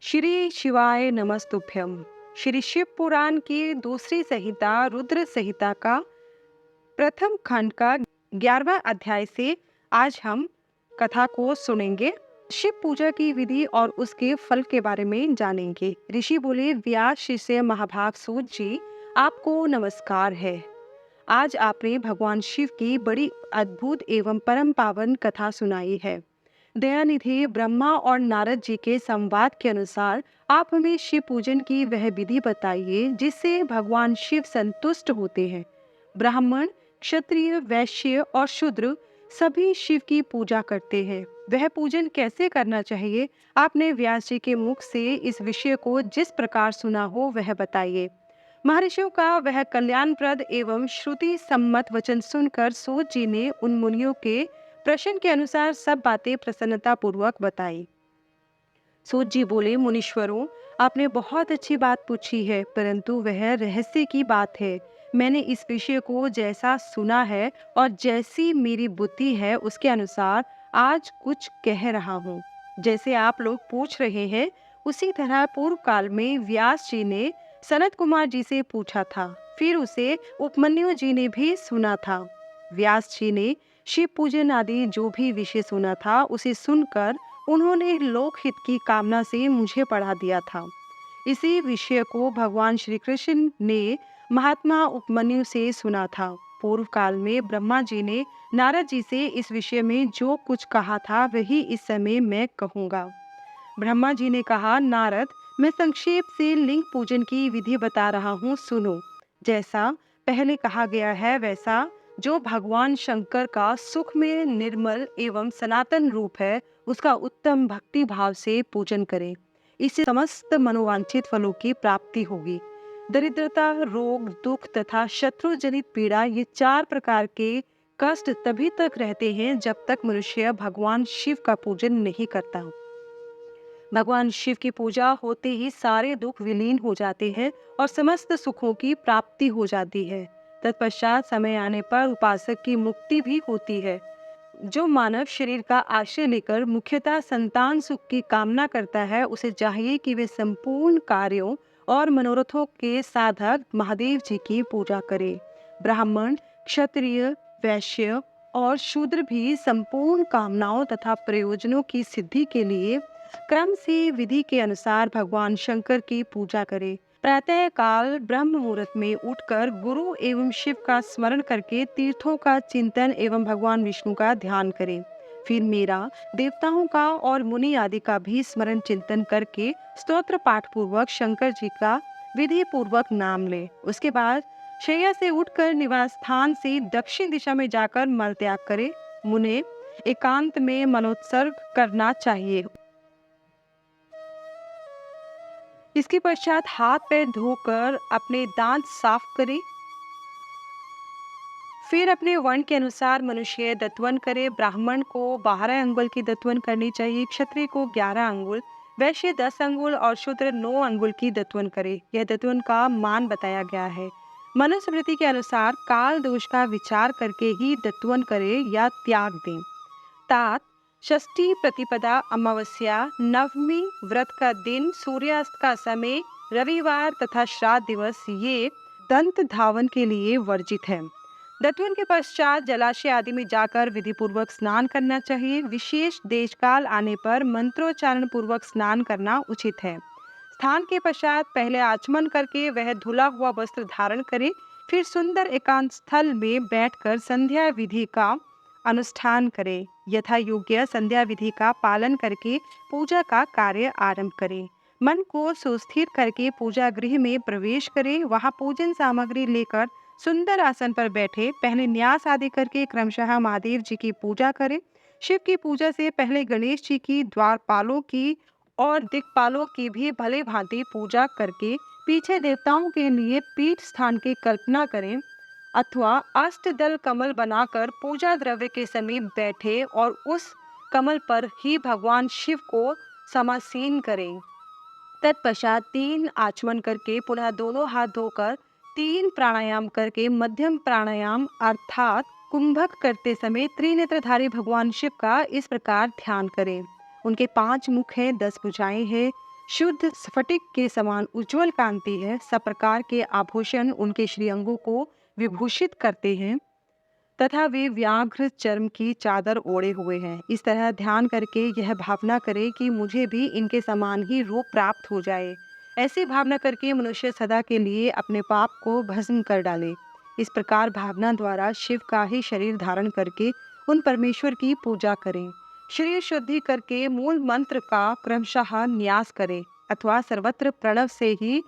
श्री शिवाय नमस्तुभ्यम। श्री शिव पुराण की दूसरी संहिता रुद्र संहिता का प्रथम खंड का 11वां अध्याय से आज हम कथा को सुनेंगे। शिव पूजा की विधि और उसके फल के बारे में जानेंगे। ऋषि बोले, व्यास शिष्य महाभाग सूत जी, आपको नमस्कार है। आज आपने भगवान शिव की बड़ी अद्भुत एवं परम पावन कथा सुनाई है। दयानिधि ब्रह्मा और नारद जी के संवाद के अनुसार आप हमें शिव पूजन की वह विधि बताइए जिससे भगवान शिव संतुष्ट होते हैं। ब्राह्मण, क्षत्रिय, वैश्य और शूद्र सभी शिव की पूजा करते हैं। वह पूजन कैसे करना चाहिए? आपने व्यास जी के मुख से इस विषय को जिस प्रकार सुना हो वह बताइए। महर्षियों का वह कल्याणप्रद एवं श्रुति सम्मत वचन सुनकर सूत जी ने उन मुनियों के प्रश्न के अनुसार सब बातें प्रसन्नता पूर्वक बताई। सूत जी बोले, मुनीश्वरों, आपने बहुत अच्छी बात पूछी है, परंतु वह रहस्य की बात है। मैंने इस विषय को जैसा सुना है और जैसी मेरी बुद्धि है उसके अनुसार आज कुछ कह रहा हूँ। जैसे आप लोग पूछ रहे हैं उसी तरह पूर्व काल में व्यास जी ने सनत कुमार जी से पूछा था, फिर उसे उपमन्यु जी ने भी सुना था। व्यास जी ने शिव पूजन आदि जो भी विषय सुना था उसे सुनकर उन्होंने लोकहित की कामना से मुझे पढ़ा दिया था। इसी विषय को भगवान श्री कृष्ण ने महात्मा उपमन्यु से सुना था। पूर्व काल में ब्रह्मा जी ने नारद जी से इस विषय में जो कुछ कहा था वही इस समय मैं कहूँगा। ब्रह्मा जी ने कहा, नारद, मैं संक्षेप से लिंग पूजन की विधि बता रहा हूँ, सुनो। जैसा पहले कहा गया है वैसा जो भगवान शंकर का सुख में निर्मल एवं सनातन रूप है उसका उत्तम भक्ति भाव से पूजन करें। इससे समस्त मनोवांछित फलों की प्राप्ति होगी। दरिद्रता, रोग, दुख तथा शत्रु जनित पीड़ा, ये 4 प्रकार के कष्ट तभी तक रहते हैं जब तक मनुष्य भगवान शिव का पूजन नहीं करता। भगवान शिव की पूजा होते ही सारे दुख विलीन हो जाते हैं और समस्त सुखों की प्राप्ति हो जाती है। तत्पश्चात समय आने पर उपासक की मुक्ति भी होती है। जो मानव शरीर का आश्रय लेकर मुख्यतः संतान सुख की कामना करता है उसे चाहिए कि वे संपूर्ण कार्यों और मनोरथों के साधक महादेव जी की पूजा करे। ब्राह्मण, क्षत्रिय, वैश्य और शूद्र भी संपूर्ण कामनाओं तथा प्रयोजनों की सिद्धि के लिए क्रम से विधि के अनुसार भगवान शंकर की पूजा करे। प्रातः काल ब्रह्म मुहूर्त में उठकर गुरु एवं शिव का स्मरण करके तीर्थों का चिंतन एवं भगवान विष्णु का ध्यान करें। फिर मेरा, देवताओं का और मुनि आदि का भी स्मरण चिंतन करके स्तोत्र पाठ पूर्वक शंकर जी का विधि पूर्वक नाम ले। उसके बाद शैया से उठकर निवास स्थान से दक्षिण दिशा में जाकर मल त्याग करे। मुने एकांत में मनोत्सर्ग करना चाहिए। इसके पश्चात हाथ पैर धोकर अपने दांत साफ करें। फिर अपने वर्ण के अनुसार मनुष्य दत्वन करे। ब्राह्मण को 12 अंगुल की दत्वन करनी चाहिए, क्षत्रिय को 11 अंगुल, वैश्य 10 अंगुल और शूद्र 9 अंगुल की दत्वन करे। यह दत्वन का मान बताया गया है। मनुस्मृति के अनुसार काल दोष का विचार करके ही दत्वन करे या त्याग दें। तात षष्ठी प्रतिपदा, अमावस्या, नवमी, व्रत का दिन, सूर्यास्त का समय, रविवार तथा श्राद्ध दिवस ये दंत धावन के लिए वर्जित है। दत्वन के पश्चात जलाशय आदि में जाकर विधि पूर्वक स्नान करना चाहिए। विशेष देशकाल आने पर मंत्रोच्चारण पूर्वक स्नान करना उचित है। स्नान के पश्चात पहले आचमन करके वह धुला हुआ वस्त्र धारण करे। फिर सुंदर एकांत स्थल में बैठकर संध्या विधि का अनुष्ठान करें। यथा योग्य संध्या विधि का पालन करके पूजा का कार्य आरंभ करें। मन को सुस्थिर करके पूजा गृह में प्रवेश करें। वहां पूजन सामग्री लेकर सुंदर आसन पर बैठे। पहले न्यास आदि करके क्रमशः महादेव जी की पूजा करें। शिव की पूजा से पहले गणेश जी की, द्वारपालों की और दिक्पालों की भी भले भांति पूजा करके पीछे देवताओं के लिए पीठ स्थान की कल्पना करें अथवा अष्टदल कमल बनाकर पूजा द्रव्य के समीप बैठे और उस कमल पर ही भगवान शिव को समासीन करें। तत्पश्चात 3 आचमन करके पुनः दोनों हाथ धोकर 3 प्राणायाम करके मध्यम प्राणायाम अर्थात कुंभक करते समय त्रिनेत्रधारी भगवान शिव का इस प्रकार ध्यान करें। उनके 5 मुख हैं, 10 भुजाएं हैं, शुद्ध स्फटिक के समान उज्जवल कांति है। सब प्रकार के आभूषण उनके श्रीअंगों को विभूषित करते हैं तथा वे व्याघ्र चर्म की चादर ओढ़े हुए हैं। इस तरह ध्यान करके यह भावना करे कि मुझे भी इनके समान ही रूप प्राप्त हो जाए। ऐसी भावना करके मनुष्य सदा के लिए अपने पाप को भस्म कर डाले। इस प्रकार भावना द्वारा शिव का ही शरीर धारण करके उन परमेश्वर की पूजा करें। शरीर शुद्धि करके मूल मंत्र का क्रमशः न्यास करें अथवा सर्वत्र प्रणव से ही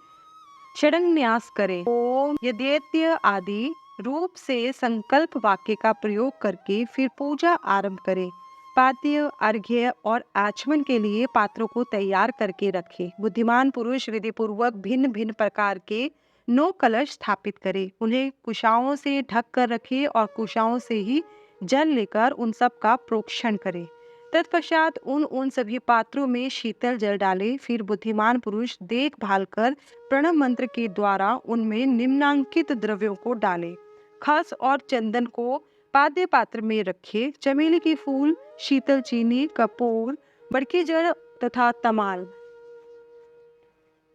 षडंगन्यास करें। ओम यद्येत्य आदि रूप से संकल्प वाक्य का प्रयोग करके फिर पूजा आरंभ करें। पाद्य, अर्घ्य और आचमन के लिए पात्रों को तैयार करके रखें। बुद्धिमान पुरुष विधि पूर्वक भिन्न भिन्न प्रकार के 9 कलश स्थापित करे। उन्हें कुशाओं से ढक कर रखे और कुशाओं से ही जल लेकर उन सब का प्रोक्षण करे। तत्पश्चात उन सभी पात्रों में शीतल जल डाले। फिर बुद्धिमान पुरुष देखभाल कर प्रणव मंत्र के द्वारा उनमें निम्नांकित द्रव्यों को डाले। खस और चंदन को पाद्य पात्र में रखे। चमेली की फूल, शीतल चीनी, कपूर, बड़की जड़ तथा तमाल,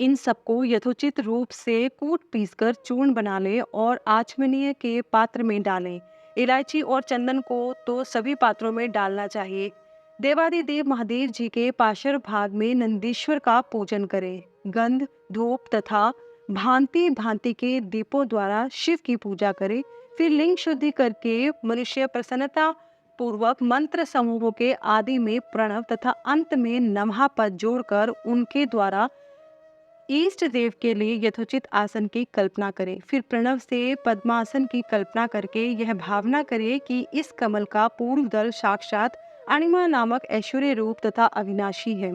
इन सबको यथोचित रूप से कूट पीसकर चूर्ण बना ले और आचमनीय के पात्र में डालें। इलायची और चंदन को तो सभी पात्रों में डालना चाहिए। देवादिदेव महादेव जी के पार्श्व भाग में नंदीश्वर का पूजन करें। गंध, धूप तथा भांति भांति के दीपों द्वारा शिव की पूजा करें। फिर लिंग शुद्धि करके मनुष्य प्रसन्नता पूर्वक मंत्र समूहों के आदि में प्रणव तथा अंत में नमः पद जोड़कर उनके द्वारा इष्ट देव के लिए यथोचित आसन की कल्पना करें। फिर प्रणव से पद्मासन की कल्पना करके यह भावना करें कि इस कमल का पूर्व दल साक्षात अणिमा नामक ऐश्वर्य रूप तथा अविनाशी है।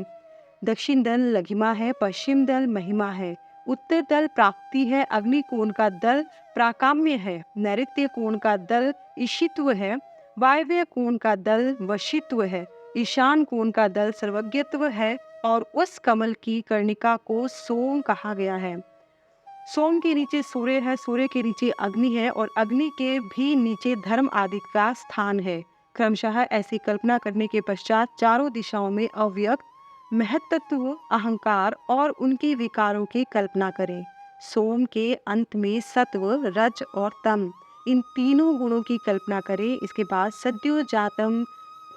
दक्षिण दल लघिमा है, पश्चिम दल महिमा है, उत्तर दल प्राप्ति है, अग्नि कोण का दल प्राकाम्य है, नैऋत्य कोण का दल ईशित्व है, वायव्य कोण का दल वशित्व है, ईशान कोण का दल सर्वज्ञत्व है और उस कमल की कर्णिका को सोम कहा गया है। सोम के नीचे सूर्य है, सूर्य के नीचे अग्नि है और अग्नि के भी नीचे धर्म आदि का स्थान है। क्रमशः ऐसी कल्पना करने के पश्चात चारों दिशाओं में अव्यक्त महत्त्व, अहंकार और उनके विकारों की कल्पना करें। सोम के अंत में सत्व, रज और तम, इन तीनों गुणों की कल्पना करें। इसके बाद सद्यो जातम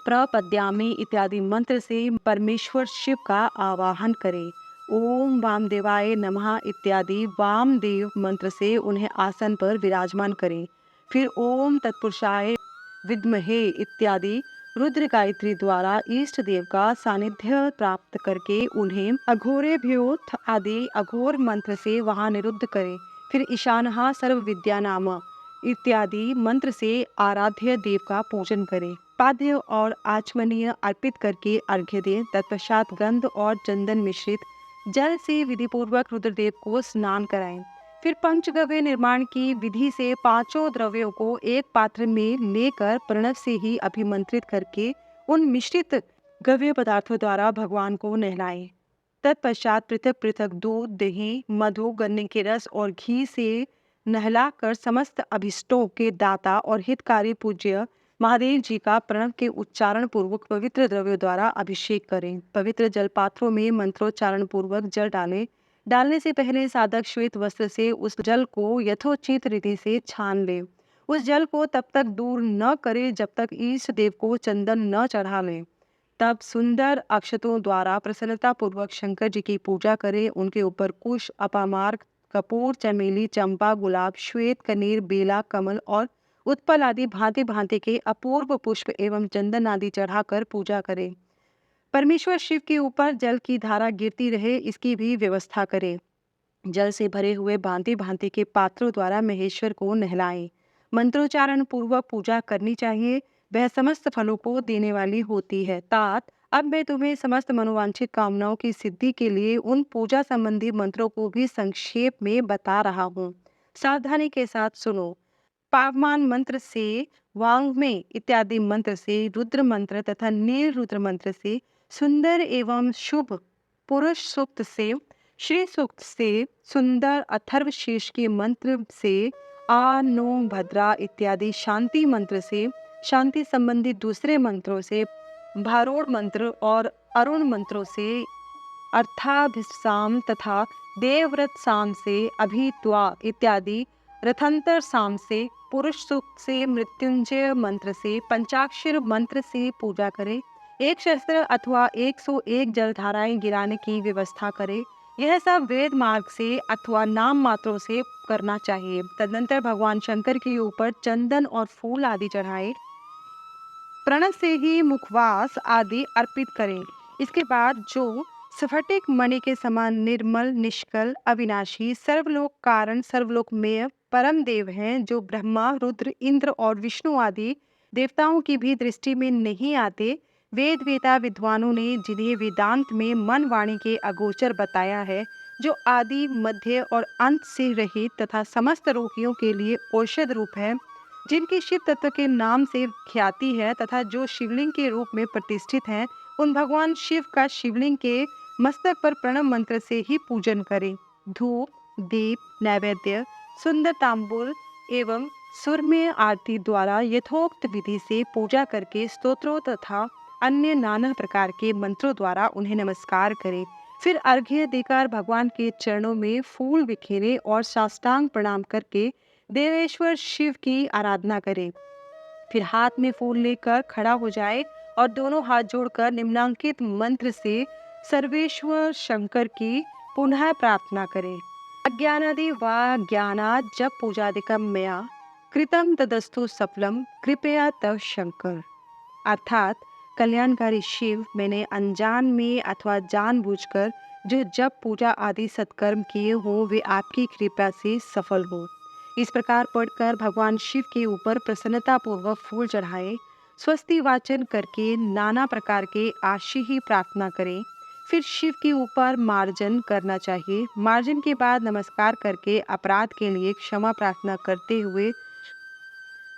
प्रपद्यामि इत्यादि मंत्र से परमेश्वर शिव का आवाहन करें। ओम वामदेवाय नमः इत्यादि वामदेव मंत्र से उन्हें आसन पर विराजमान करें। फिर ओम तत्पुरुषाय विद्महे इत्यादि रुद्र गायत्री द्वारा इष्ट देव का सानिध्य प्राप्त करके उन्हें अघोरेभ्योथ आदि अघोर मंत्र से वहां निरुद्ध करें। फिर ईशानः सर्व विद्या नाम इत्यादि मंत्र से आराध्य देव का पूजन करें। पाद्य और आचमनीय अर्पित करके अर्घ्य दें। तत्पश्चात गंध और चंदन मिश्रित जल से विधि पूर्वक रुद्रदेव को स्नान कराएं। फिर पंचगव्य निर्माण की विधि से 5 द्रव्यों को एक पात्र में लेकर प्रणव से ही अभिमंत्रित करके उन मिश्रित गव्य पदार्थों द्वारा भगवान को नहलाएं। तत्पश्चात पृथक पृथक दूध, दही, मधु, गन्ने के रस और घी से नहलाकर समस्त अभिष्टों के दाता और हितकारी पूज्य महादेव जी का प्रणव के उच्चारण पूर्वक पवित्र द्रव्यों द्वारा अभिषेक करें। पवित्र जल पात्रों में मंत्रोच्चारण पूर्वक जल डालें। डालने से पहले साधक श्वेत वस्त्र से उस जल को यथोचित रीति से छान ले। उस जल को तब तक दूर न करे जब तक ईष्ट देव को चंदन न चढ़ा ले। तब सुंदर अक्षतों द्वारा प्रसन्नता पूर्वक शंकर जी की पूजा करें। उनके ऊपर कुश, अपामार्क, कपूर, चमेली, चंपा, गुलाब, श्वेत, कनेर, बेला, कमल और उत्पल आदि भांति भांति के अपूर्व पुष्प एवं चंदन आदि चढ़ाकर पूजा करें। परमेश्वर शिव के ऊपर जल की धारा गिरती रहे, इसकी भी व्यवस्था करें। जल से भरे हुए भांति भांति के पात्रों द्वारा महेश्वर को नहलाएं। मंत्रोच्चारण पूर्वक पूजा करनी चाहिए, वह समस्त फलों को देने वाली होती है। तात, अब मैं तुम्हें समस्त मनोवांछित कामनाओं की सिद्धि के लिए उन पूजा संबंधी मंत्रों को भी संक्षेप में बता रहा हूँ। सावधानी के साथ सुनो। पावमान मंत्र से, वांग्मय इत्यादि मंत्र से, रुद्र मंत्र तथा नील रुद्र मंत्र से, सुंदर एवं शुभ पुरुष सूक्त से, श्री सूक्त से, सुंदर अथर्व शीर्ष के मंत्र से, आ नो भद्रा इत्यादि शांति मंत्र से, शांति संबंधी दूसरे मंत्रों से, भारोड़ मंत्र और अरुण मंत्रों से, अर्थाभिसाम तथा देवव्रत साम से अभित्वा इत्यादि रथंतर साम से, पुरुष सूक्त से, मृत्युंजय मंत्र से, पंचाक्षर मंत्र से पूजा करें। एक शस्त्र अथवा 101 जलधाराएं गिराने की व्यवस्था करें। यह सब वेद मार्ग से अथवा नाम मात्रों से करना चाहिए। तदनंतर भगवान शंकर के ऊपर चंदन और फूल आदि चढ़ाएं। प्रणव से ही मुखवास आदि अर्पित करें। इसके बाद जो स्फटिक मणि के समान निर्मल, निष्कल, अविनाशी, सर्वलोक कारण, सर्वलोकमेय परम देव हैं, जो ब्रह्मा, रुद्र, इंद्र और विष्णु आदि देवताओं की भी दृष्टि में नहीं आते, वेद वेता विद्वानों ने जिन्हें वेदांत में मन वाणी के अगोचर बताया है, जो आदि, मध्य और अंत से रहित तथा समस्त रोगियों के लिए औषध रूप है, जिनकी शिव तत्व के नाम से ख्याति है तथा जो शिवलिंग के रूप में प्रतिष्ठित हैं, उन भगवान शिव का शिवलिंग के मस्तक पर प्रणव मंत्र से ही पूजन करें। धूप, दीप, नैवेद्य, सुंदर तांबूल एवं सुरम्य आरती द्वारा यथोक्त विधि से पूजा करके स्तोत्रों तथा अन्य नाना प्रकार के मंत्रों द्वारा उन्हें नमस्कार करें। फिर अर्घ्य देकर भगवान के चरणों में फूल बिखेरे और साष्टांग प्रणाम करके देवेश्वर शिव की आराधना करें। फिर हाथ में फूल लेकर खड़ा हो जाए और दोनों हाथ जोड़कर निम्नांकित मंत्र से सर्वेश्वर शंकर की पुनः प्रार्थना करें। अज्ञानादि वा ज्ञानात् जप पूजादिकम मया कृतम तदस्तु सफलम कृपया तव शंकर। अर्थात कल्याणकारी शिव, मैंने अनजान में अथवा जानबूझकर जो जप पूजा आदि सत्कर्म किए हों, वे आपकी कृपा से सफल हो। इस प्रकार पढ़कर भगवान शिव के ऊपर प्रसन्नता पूर्वक फूल चढ़ाएं। स्वस्ति वाचन करके नाना प्रकार के आशी ही प्रार्थना करें। फिर शिव के ऊपर मार्जन करना चाहिए। मार्जन के बाद नमस्कार करके अपराध के लिए क्षमा प्रार्थना करते हुए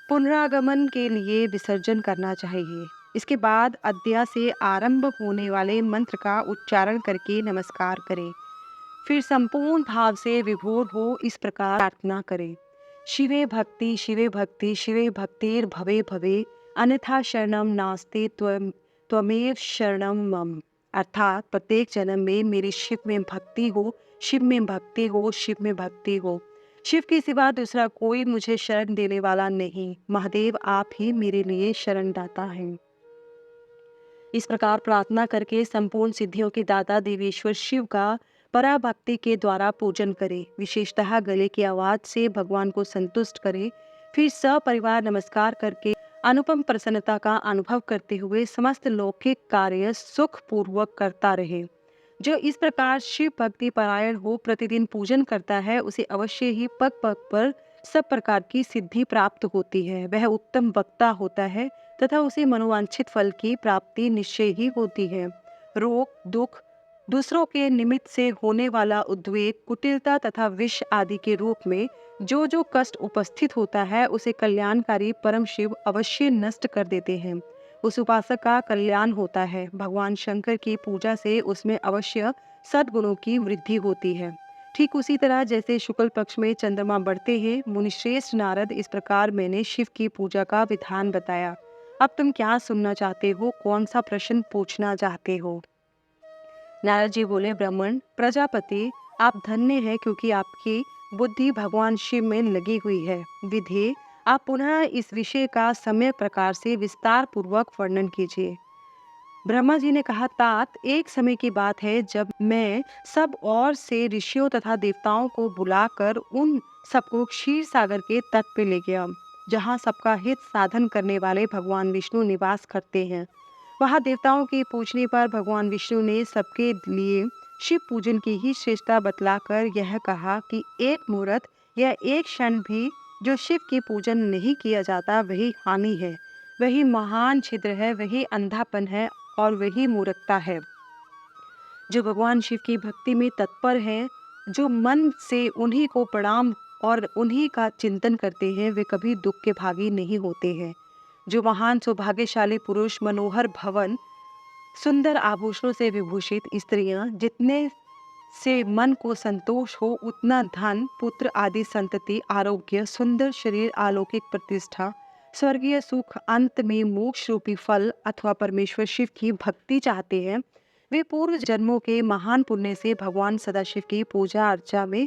पुनरागमन के लिए विसर्जन करना चाहिए। इसके बाद अद्या से आरंभ होने वाले मंत्र का उच्चारण करके नमस्कार करें। फिर संपूर्ण भाव से विभोर हो इस प्रकार प्रार्थना करें। शिवे भक्ति, शिवे भक्ति, शिवे भक्तिर भवे भवे, अन्यथा शरणम नास्ते त्वमेव शरणम मम। अर्थात प्रत्येक जन्म में मेरी शिव में भक्ति हो, शिव में भक्ति हो, शिव में भक्ति हो। शिव के सिवा दूसरा कोई मुझे शरण देने वाला नहीं। महादेव आप ही मेरे लिए शरणदाता हैं। इस प्रकार प्रार्थना करके संपूर्ण सिद्धियों के दाता देवेश्वर शिव का पराभक्ति के द्वारा पूजन करें। विशेषतः गले की आवाज से भगवान को संतुष्ट करें। फिर सपरिवार नमस्कार करके अनुपम प्रसन्नता का अनुभव करते हुए समस्त लौकिक कार्य सुख पूर्वक करता रहे। जो इस प्रकार शिव भक्ति परायण हो प्रतिदिन पूजन करता है, उसे अवश्य ही पग पग पर सब प्रकार की सिद्धि प्राप्त होती है। वह उत्तम वक्ता होता है तथा उसे मनोवांछित फल की प्राप्ति निश्चय ही होती है। रोग, दुख, दूसरों के निमित्त से होने वाला उद्वेग, कुटिलता तथा विष आदि के रूप में जो जो कष्ट उपस्थित होता है, उसे कल्याणकारी परम शिव अवश्य नष्ट कर देते हैं। उस उपासक का कल्याण होता है। भगवान शंकर की पूजा से उसमें अवश्य सद्गुणों की वृद्धि होती है। ठीक उसी तरह जैसे शुक्ल पक्ष में चंद्रमा बढ़ते हैं, मुनिश्रेष्ठ नारद, इस प्रकार मैंने शिव की पूजा का विधान बताया। अब तुम क्या सुनना चाहते हो? कौन सा प्रश्न पूछना चाहते हो? नारद जी बोले, ब्राह्मण प्रजापति, आप धन्य हैं क्योंकि आपकी बुद्धि भगवान शिव में लगी हुई है। विधि, आप पुनः इस विषय का सम्यक प्रकार से विस्तार पूर्वक वर्णन कीजिए। ब्रह्मा जी ने कहा, तात, एक समय की बात है जब मैं सब और से ऋषियों तथा देवताओं को बुलाकर उन सबको क्षीर सागर के तट पे ले गया, जहाँ सबका हित साधन करने वाले भगवान विष्णु निवास करते हैं। वहाँ देवताओं के पूछने पर भगवान विष्णु ने सबके लिए शिव पूजन की ही श्रेष्ठता बतलाकर यह कहा कि एक मुहूर्त या एक क्षण भी जो शिव की पूजन नहीं किया जाता, वही हानि है, वही महान छिद्र है, वही अंधापन है और वही मूर्खता है। जो भगवान शिव की भक्ति में तत्पर हैं, जो मन से उन्हीं को प्रणाम और उन्हीं का चिंतन करते हैं, वे कभी दुख के भागी नहीं होते हैं। जो महान सौभाग्यशाली पुरुष, मनोहर भवन, सुंदर आभूषणों से विभूषित स्त्रियां, जितने से मन को संतोष हो, उतना धन, पुत्र आदि संतति, आरोग्य, सुंदर शरीर, अलौकिक प्रतिष्ठा, स्वर्गीय सुख, अंत में मोक्ष रूपी फल अथवा परमेश्वर शिव की भक्ति चाहते हैं, वे पूर्व जन्मों के महान पुण्य से भगवान सदाशिव की पूजा अर्चा में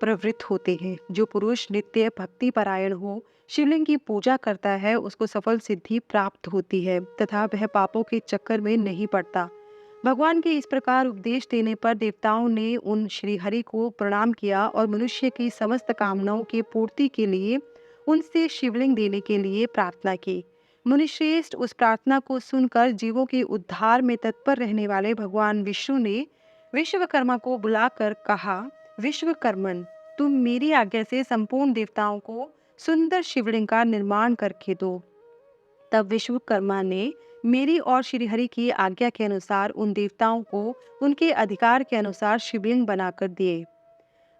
प्रवृत्त होते हैं। जो पुरुष नित्य भक्ति परायण हो, शिवलिंग की पूजा करता है, उसको सफल सिद्धि प्राप्त होती है तथा वह पापों के चक्कर में नहीं पड़ता। भगवान के इस प्रकार उपदेश देने पर देवताओं ने उन श्रीहरि को प्रणाम किया और मनुष्य की समस्त कामनाओं की पूर्ति के लिए उनसे शिवलिंग देने के लिए प्रार्थना की। मुनिश्रेष्ठ उस प्रार्थना को सुनकर जीवों के उद्धार में तत्पर रहने वाले भगवान विष्णु ने विश्वकर्मा को बुलाकर कहा, विश्वकर्मन, तुम मेरी आज्ञा से संपूर्ण देवताओं को सुंदर शिवलिंग का निर्माण करके दो। तब विश्वकर्मा ने मेरी और श्रीहरि की आज्ञा के अनुसार उन देवताओं को उनके अधिकार के अनुसार शिवलिंग बनाकर दिए।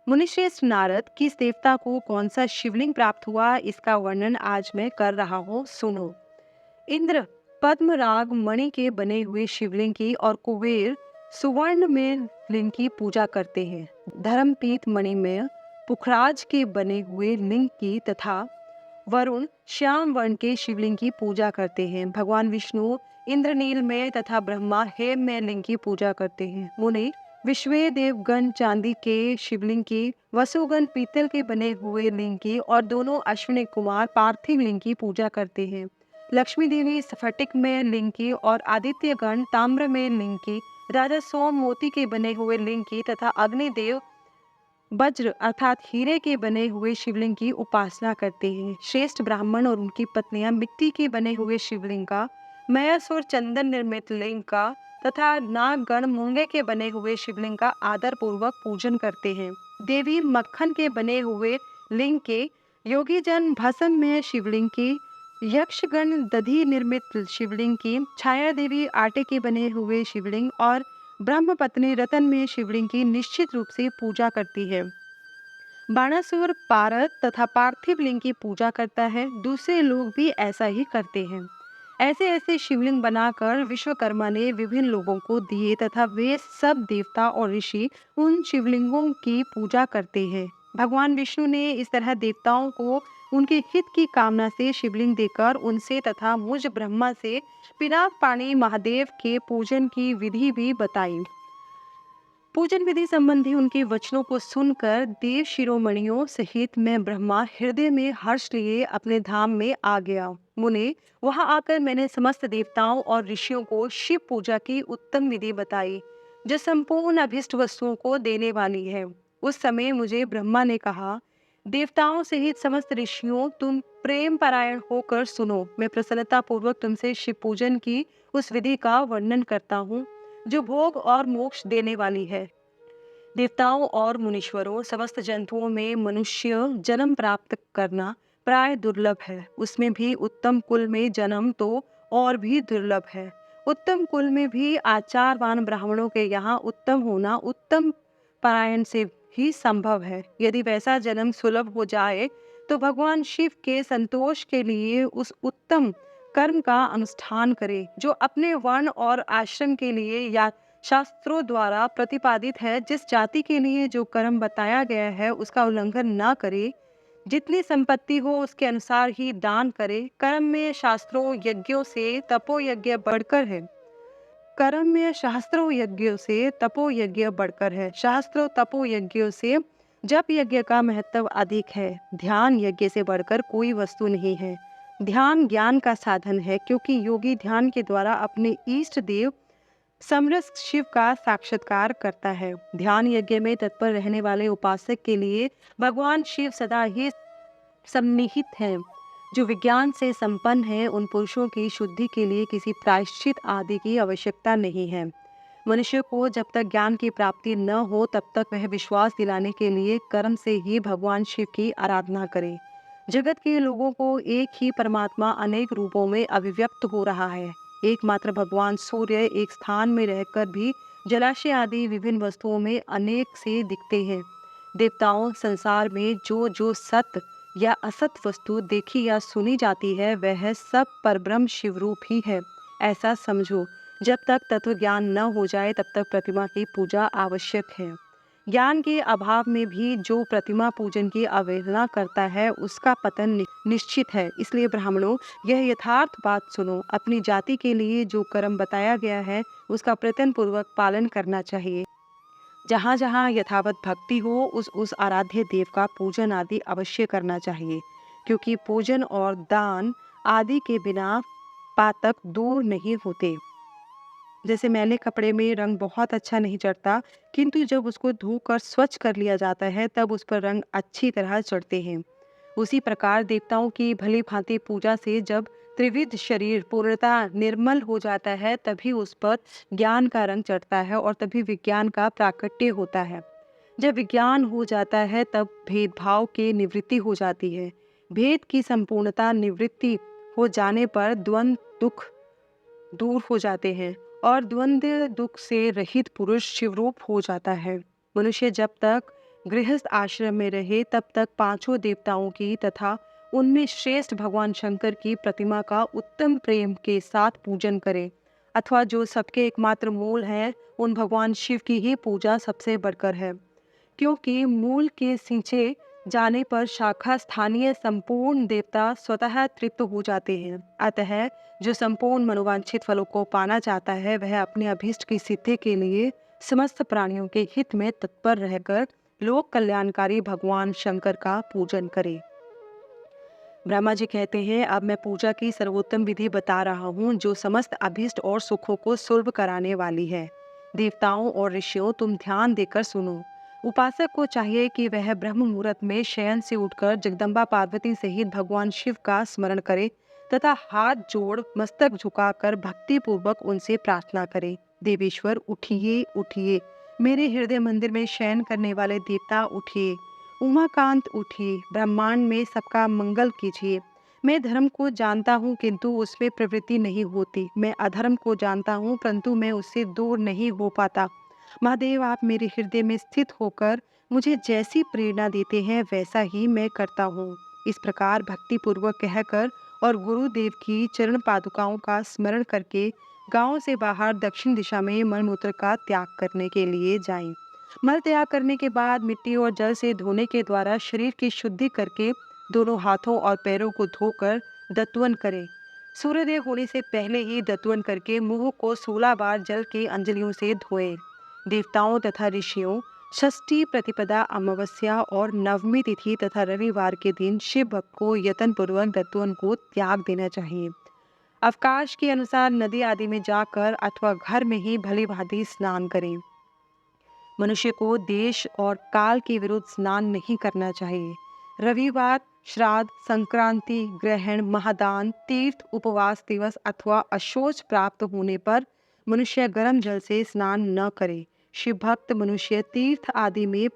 मुनिश्रेष्ठ नारद, किस देवता को कौन सा शिवलिंग प्राप्त हुआ, इसका वर्णन आज मैं कर रहा हूँ, सुनो। इंद्र पद्मराग मणि के बने हुए शिवलिंग की और कुबेर सुवर्ण में लिंग की पूजा करते हैं। धर्मपीठ मणि में पुखराज के बने हुए लिंग की तथा वरुण श्याम वर्ण के शिवलिंग की पूजा करते हैं। भगवान विष्णु इंद्रनील में तथा ब्रह्मा हेम में लिंग की पूजा करते हैं। मुनि विश्वे देवगण चांदी के शिवलिंग की, वसुगण पीतल के बने हुए लिंग की और दोनों अश्विनी कुमार पार्थिव लिंग की पूजा करते हैं। लक्ष्मी देवी स्फटिक में लिंग की और आदित्य गण ताम्र में लिंग की, राजा सोम मोती के बने हुए लिंग की तथा अग्निदेव वज्र अर्थात हीरे के बने हुए शिवलिंग की उपासना करते हैं। श्रेष्ठ ब्राह्मण और उनकी पत्नियां मिट्टी के बने हुए शिवलिंग का, मयस और चंदन निर्मित लिंग का तथा नागगण मूंगे के बने हुए शिवलिंग का आदर पूर्वक पूजन करते हैं। देवी मक्खन के बने हुए लिंग के, योगी जन भस्म में शिवलिंग की, यक्षगण दधि निर्मित शिवलिंग की, छाया देवी आटे के बने हुए शिवलिंग और ब्रह्म पत्नी रतन में शिवलिंग की निश्चित रूप से पूजा करती है। बाणासुर पारद तथा पार्थिव लिंग की पूजा करता है। दूसरे लोग भी ऐसा ही करते हैं। ऐसे ऐसे शिवलिंग बनाकर विश्वकर्मा ने विभिन्न लोगों को दिए तथा वे सब देवता और ऋषि उन शिवलिंगों की पूजा करते हैं। भगवान विष्णु ने इस तरह देवताओं को उनके हित की कामना से शिवलिंग देकर उनसे तथा मुझ ब्रह्मा से पिनाक पाणी महादेव के पूजन की विधि भी बताई। पूजन विधि संबंधी उनके वचनों को सुनकर देव शिरोमणियों सहित मैं ब्रह्मा हृदय में हर्ष लिए अपने धाम में आ गया। मुने, वहां आकर मैंने समस्त देवताओं और ऋषियों को शिव पूजा की उत्तम विधि बताई, जो संपूर्ण अभिष्ट वस्तुओं को देने वाली है। उस समय मुझे ब्रह्मा ने कहा, देवताओं सहित समस्त ऋषियों, तुम प्रेम परायण होकर सुनो। मैं प्रसन्नता पूर्वक तुमसे शिव पूजन की उस विधि का वर्णन करता हूँ, जो भोग और मोक्ष देने वाली है। देवताओं और मुनीश्वरों, समस्त जंतुओं में मनुष्य जन्म प्राप्त करना प्राय दुर्लभ है। उसमें भी उत्तम कुल में जन्म तो और भी दुर्लभ है। उत्तम कुल में भी आचारवान ब्राह्मणों के यहाँ उत्तम होना उत्तम परायण से ही संभव है। यदि वैसा जन्म सुलभ हो जाए तो भगवान शिव के संतोष के लिए उस उत्तम कर्म का अनुष्ठान करे, जो अपने वर्ण और आश्रम के लिए या शास्त्रों द्वारा प्रतिपादित है। जिस जाति के लिए जो कर्म बताया गया है उसका उल्लंघन न करे, जितनी संपत्ति हो उसके अनुसार ही दान करे। कर्म में शास्त्रों यज्ञों से तपो यज्ञ बढ़कर है। कर्म में शास्त्रों यज्ञों से तपो यज्ञ बढ़कर है। शास्त्रों तपो यज्ञों से जप यज्ञ का महत्व अधिक है। ध्यान यज्ञ से बढ़कर कोई वस्तु नहीं है। ध्यान ज्ञान का साधन है, क्योंकि योगी ध्यान के द्वारा अपने इष्ट देव समरस शिव का साक्षात्कार करता है। ध्यान यज्ञ में तत्पर रहने वाले उपासक के लिए भगवान शिव सदा ही सन्निहित हैं। जो विज्ञान से संपन्न है, उन पुरुषों की शुद्धि के लिए किसी प्रायश्चित आदि की आवश्यकता नहीं है। मनुष्य को जब तक ज्ञान की प्राप्ति न हो तब तक वह विश्वास दिलाने के लिए कर्म से ही भगवान शिव की आराधना करे। जगत के लोगों को एक ही परमात्मा अनेक रूपों में अभिव्यक्त हो रहा है। एकमात्र भगवान सूर्य एक स्थान में रहकर भी जलाशय आदि विभिन्न वस्तुओं में अनेक से दिखते हैं। देवताओं, संसार में जो जो सत या असत वस्तु देखी या सुनी जाती है, वह सब परब्रह्म शिवरूप ही है, ऐसा समझो। जब तक तत्व ज्ञान न हो जाए तब तक प्रतिमा की पूजा आवश्यक है। ज्ञान के अभाव में भी जो प्रतिमा पूजन की अवहेलना करता है उसका पतन निश्चित है। इसलिए ब्राह्मणों, यह यथार्थ बात सुनो। अपनी जाति के लिए जो कर्म बताया गया है उसका प्रयत्न पूर्वक पालन करना चाहिए। जहाँ जहाँ यथावत भक्ति हो उस आराध्य देव का पूजन आदि अवश्य करना चाहिए, क्योंकि पूजन और दान आदि के बिना पातक दूर नहीं होते। जैसे मैले कपड़े में रंग बहुत अच्छा नहीं चढ़ता, किंतु जब उसको धोकर स्वच्छ कर लिया जाता है तब उस पर रंग अच्छी तरह चढ़ते हैं। उसी प्रकार देवताओं की भली भांति पूजा से जब त्रिविध शरीर पूर्णतः निर्मल हो जाता है तभी उस पर ज्ञान का रंग चढ़ता है और तभी विज्ञान का प्राकट्य होता है। जब विज्ञान हो जाता है तब भेदभाव की निवृत्ति हो जाती है। भेद की संपूर्णता निवृत्ति हो जाने पर द्वंद्व दुख दूर हो जाते हैं और द्वंद्व दुख से रहित पुरुष शिवरूप हो जाता है। मनुष्य जब तक गृहस्थ आश्रम में रहे तब तक पांचों देवताओं की तथा उनमें श्रेष्ठ भगवान शंकर की प्रतिमा का उत्तम प्रेम के साथ पूजन करे, अथवा जो सबके एकमात्र मूल हैं उन भगवान शिव की ही पूजा सबसे बढ़कर है, क्योंकि मूल के सींचे जाने पर शाखा स्थानीय संपूर्ण देवता स्वतः तृप्त हो जाते हैं। अतः जो संपूर्ण मनोवांछित फलों को पाना चाहता है वह अपने अभीष्ट की सिद्धि के लिए समस्त प्राणियों के हित में तत्पर रहकर लोक कल्याणकारी भगवान शंकर का पूजन करे। ब्रह्मा जी कहते हैं, अब मैं पूजा की सर्वोत्तम विधि बता रहा हूँ जो समस्त अभीष्ट और सुखों को सुलभ कराने वाली है। देवताओं और ऋषियों, तुम ध्यान देकर सुनो। उपासक को चाहिए कि वह ब्रह्म मुहूर्त में शयन से उठकर जगदम्बा पार्वती सहित भगवान शिव का स्मरण करे तथा हाथ जोड़ मस्तक झुकाकर भक्ति पूर्वक उनसे प्रार्थना करे। देवेश्वर उठिए उठिए, मेरे हृदय मंदिर में शयन करने वाले देवता उठिए। उमाकांत उठिए, ब्रह्मांड में सबका मंगल कीजिए। मैं धर्म को जानता हूँ किंतु उसमें प्रवृत्ति नहीं होती। मैं अधर्म को जानता हूँ परंतु मैं उससे दूर नहीं हो पाता। महादेव, आप मेरे हृदय में स्थित होकर मुझे जैसी प्रेरणा देते हैं वैसा ही मैं करता हूँ। इस प्रकार भक्ति पूर्वक कहकर और गुरुदेव की चरण पादुकाओं का स्मरण करके गांव से बाहर दक्षिण दिशा में मलमूत्र का त्याग करने के लिए जाएं। मल त्याग करने के बाद मिट्टी और जल से धोने के द्वारा शरीर की शुद्धि करके दोनों हाथों और पैरों को धोकर दत्वन करें। सूर्योदय होने से पहले ही दत्वन करके मुंह को 16 बार जल के अंजलियों से धोएं। देवताओं तथा ऋषियों, षष्ठी, प्रतिपदा, अमावस्या और नवमी तिथि तथा रविवार के दिन शिव भक्त को यत्न पूर्वक दत्वन को त्याग देना चाहिए। अवकाश के अनुसार नदी आदि में जाकर अथवा घर में ही भली भांति स्नान करें। मनुष्य को देश और काल के विरुद्ध स्नान नहीं करना चाहिए। रविवार, श्राद्ध, संक्रांति, ग्रहण, महादान, तीर्थ, उपवास दिवस अथवा अशौच प्राप्त होने पर मनुष्य गर्म जल से स्नान न करे। शिव भक्त मनुष्य तीर्थ आदि में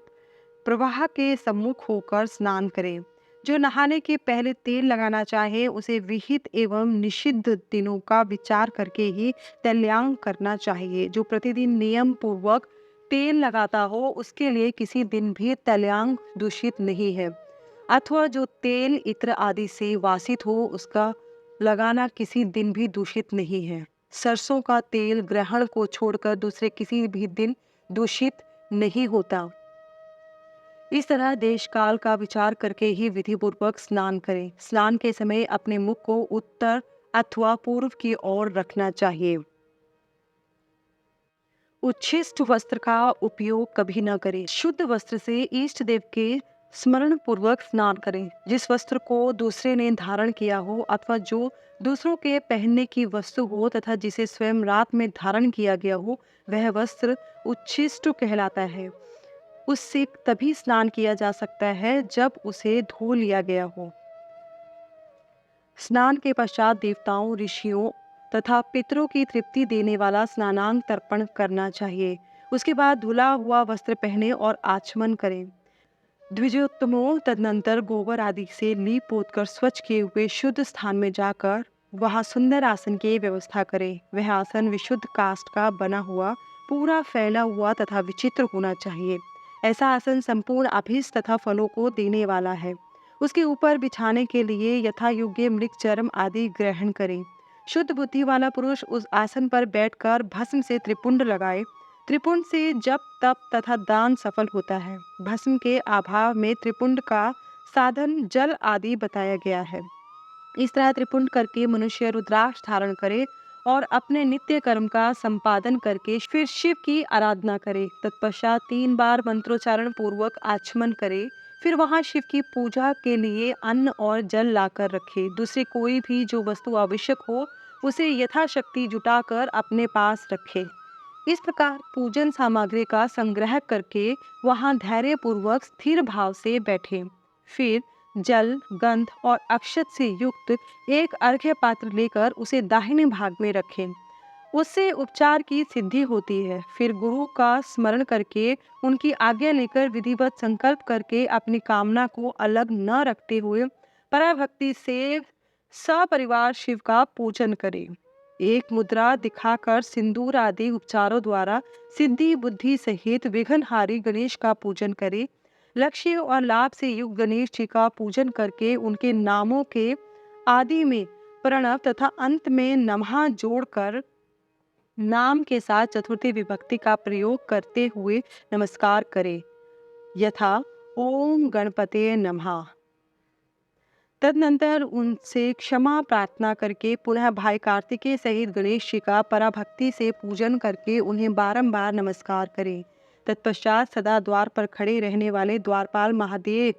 प्रवाह के सम्मुख होकर स्नान करे। जो नहाने के पहले तेल लगाना चाहे उसे विहित एवं निषिद्ध दिनों का विचार करके ही तैल्याङ्ग करना चाहिए। जो प्रतिदिन नियम पूर्वक तेल लगाता हो उसके लिए किसी दिन भी तैल्याङ्ग दूषित नहीं है, अथवा जो तेल इत्र आदि से वासित हो उसका लगाना किसी दिन भी दूषित नहीं है। सरसों का तेल ग्रहण को छोड़कर दूसरे किसी भी दिन दूषित नहीं होता। इस तरह देश काल का विचार करके ही विधि पूर्वक स्नान करें। स्नान के समय अपने मुख को उत्तर अथवा पूर्व की ओर रखना चाहिए। उच्छिष्ट वस्त्र का उपयोग कभी न करें। शुद्ध वस्त्र से इष्ट देव के स्मरण पूर्वक स्नान करें। जिस वस्त्र को दूसरे ने धारण किया हो अथवा जो दूसरों के पहनने की वस्तु हो तथा जिसे स्वयं रात में धारण किया गया हो वह वस्त्र उच्छिष्ट कहलाता है। उससे तभी स्नान किया जा सकता है जब उसे धो लिया गया हो। स्नान के पश्चात देवताओं, ऋषियों तथा पितरों की तृप्ति देने वाला स्नानांग तर्पण करना चाहिए। उसके बाद धुला हुआ वस्त्र पहने और आचमन करें। द्विजोत्तमों तदनंतर गोबर आदि से लीप पोत कर स्वच्छ किए हुए शुद्ध स्थान में जाकर वहां सुंदर आसन की व्यवस्था करें। वह आसन विशुद्ध काष्ठ का बना हुआ, पूरा फैला हुआ तथा विचित्र होना चाहिए। ऐसा आसन संपूर्ण अभीष्ट तथा फलों को देने वाला है। उसके ऊपर बिछाने के लिए यथा योग्य मृग चर्म आदि ग्रहण करें। शुद्ध बुद्धि वाला पुरुष उस आसन पर बैठकर भस्म से त्रिपुंड लगाए त्रिपुंड से जप तप तथा दान सफल होता है। भस्म के अभाव में त्रिपुंड का साधन जल आदि बताया गया है। इस तरह त्रिपुंड करके मनुष्य रुद्राक्ष धारण करे और अपने नित्य कर्म का संपादन करके फिर शिव की आराधना करे। तत्पश्चात 3 बार मंत्रोच्चारण पूर्वक आचमन करे। फिर वहां शिव की पूजा के लिए अन्न और जल लाकर रखे। दूसरी कोई भी जो वस्तु आवश्यक हो उसे यथाशक्ति जुटाकर अपने पास रखे। इस प्रकार पूजन सामग्री का संग्रह करके वहां धैर्य पूर्वक स्थिर भाव से बैठे। फिर जल, गंध और अक्षत से युक्त एक अर्घ्य पात्र लेकर उसे दाहिने भाग में रखें। उससे उपचार की सिद्धि होती है। फिर गुरु का स्मरण करके उनकी आज्ञा लेकर विधिवत संकल्प करके अपनी कामना को अलग न रखते हुए पराभक्ति से सपरिवार शिव का पूजन करें। एक मुद्रा दिखाकर सिंदूर आदि उपचारों द्वारा सिद्धि बुद्धि सहित विघ्नहारी गणेश का पूजन करें। लक्ष्य और लाभ से युक्त गणेश जी का पूजन करके उनके नामों के आदि में प्रणव तथा अंत में नमः जोड़कर नाम के साथ चतुर्थी विभक्ति का प्रयोग करते हुए नमस्कार करें, यथा ओम गणपते नमः। तदनंतर उनसे क्षमा प्रार्थना करके पुनः भाई कार्तिकेय सहित गणेश जी का पराभक्ति से पूजन करके उन्हें बारंबार नमस्कार करें। तत्पश्चात सदा द्वार पर खड़े रहने वाले द्वारपाल महादेव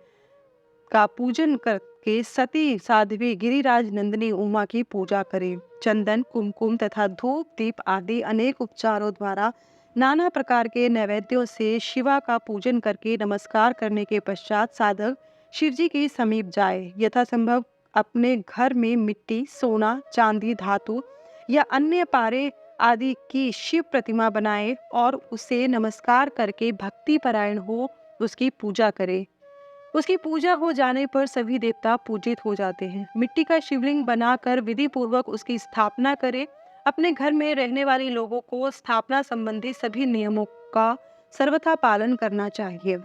का पूजन करके सती साध्वी गिरिराज नंदिनी उमा की पूजा करें। चंदन, कुमकुम तथा धूप दीप आदि अनेक उपचारों द्वारा नाना प्रकार के नैवेद्यों से शिवा का पूजन करके नमस्कार करने के पश्चात साधक शिवजी के समीप जाए। यथासंभव अपने घर में मिट्टी, सोना, चांदी, धातु या अन्य पारे आदि की शिव प्रतिमा बनाए और उसे नमस्कार करके भक्ति परायण हो उसकी पूजा करे। उसकी पूजा हो जाने पर सभी देवता पूजित हो जाते हैं। मिट्टी का शिवलिंग बनाकर विधि पूर्वक उसकी स्थापना करे। अपने घर में रहने वाले लोगों को स्थापना संबंधी सभी नियमों का सर्वथा पालन करना चाहिए।